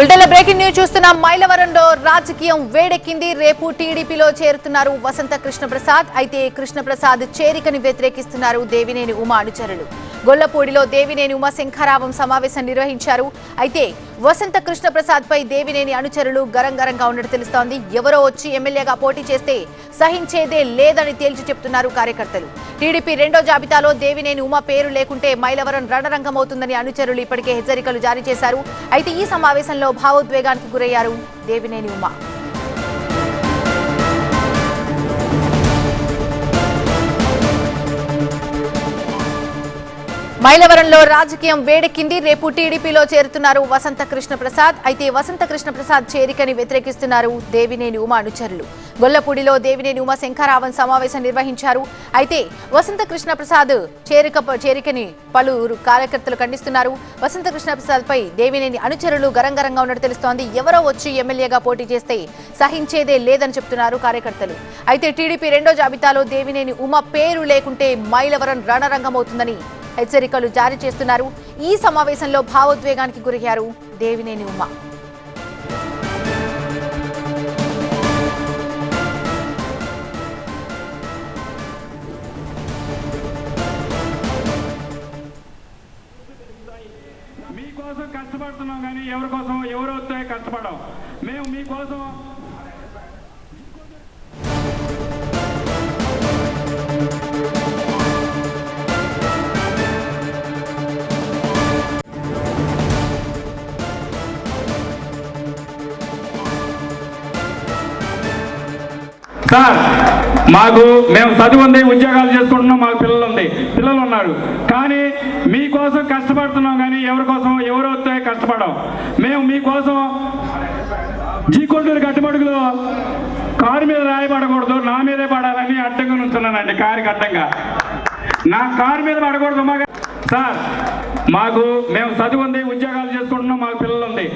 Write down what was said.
బులెటిన్లో breaking news చూస్తున్నాం. మైలవరంలో రాజకీయం వేడెక్కింది. రేపు టీడీపీలో చేరుతున్నారు వసంత కృష్ణప్రసాద్. అయితే కృష్ణప్రసాద్ చేరికని వ్యతిరేకిస్తున్నారు దేవినేని ఉమ అనుచరులు. గొల్లపూడిలో దేవినేని ఉమ శంఖారావం సమావేశం నిర్వహించారు. అయితే వసంత కృష్ణప్రసాద్ పై దేవినేని అనుచరులు గరంగరంగా ఉన్నట్టు తెలుస్తోంది. ఎవరో వచ్చి ఎమ్మెల్యేగా పోటీ చేస్తే సహించేదే లేదని తేల్చి చెప్తున్నారు కార్యకర్తలు. టీడీపీ రెండో జాబితాలో దేవినేని ఉమ పేరు లేకుంటే మైలవరం రణరంగమవుతుందని అనుచరులు ఇప్పటికే హెచ్చరికలు జారీ చేశారు. అయితే ఈ సమావేశంలో భావోద్వేగానికి గురయ్యారు దేవినేని ఉమ. మైలవరంలో రాజకీయం వేడెక్కింది. రేపు టీడీపీలో చేరుతున్నారు వసంత కృష్ణప్రసాద్. అయితే వసంత కృష్ణప్రసాద్ చేరికని వ్యతిరేకిస్తున్నారు దేవినేని ఉమ అనుచరులు. గొల్లపూడిలో దేవినేని ఉమ శంఖారావం సమావేశం నిర్వహించారు. అయితే వసంత కృష్ణప్రసాద్ చేరికని పలువురు కార్యకర్తలు ఖండిస్తున్నారు. వసంత కృష్ణప్రసాద్ పై దేవినేని అనుచరులు గరంగరంగా ఉన్నట్టు తెలుస్తోంది. ఎవరో వచ్చి ఎమ్మెల్యేగా పోటీ చేస్తే సహించేదే లేదని చెప్తున్నారు కార్యకర్తలు. అయితే టీడీపీ రెండో జాబితాలో దేవినేని ఉమ పేరు లేకుంటే మైలవరం రణరంగమవుతుందని హెచ్చరికలు జారీ చేస్తున్నారు. ఈ సమావేశంలో భావోద్వేగానికి గురయ్యారు దేవినేని ఉమ. మీకోసం కష్టపడుతున్నాం కానీ ఎవరి కోసం ఎవరు వస్తే కష్టపడం. మేము మీకోసం సార్ మేము చదువు ఉంది, ఉద్యోగాలు చేసుకుంటున్నాం, మాకు పిల్లలు ఉన్నారు. కానీ మీకోసం కష్టపడుతున్నాం కానీ ఎవరి కోసం ఎవరు వస్తే కష్టపడం. మేము మీకోసం జీకొండూరు గట్టుబడుగులో కారు మీద రాయబడకూడదు, నా మీదే పడాలని అడ్డంగా నుంచున్నానండి. కారుకి అడ్డంగా నా కారు మీద పడకూడదు. సార్ మేము చదువు ఉంది, ఉద్యోగాలు చేసుకుంటున్నాం, మాకు పిల్లలు ఉంది.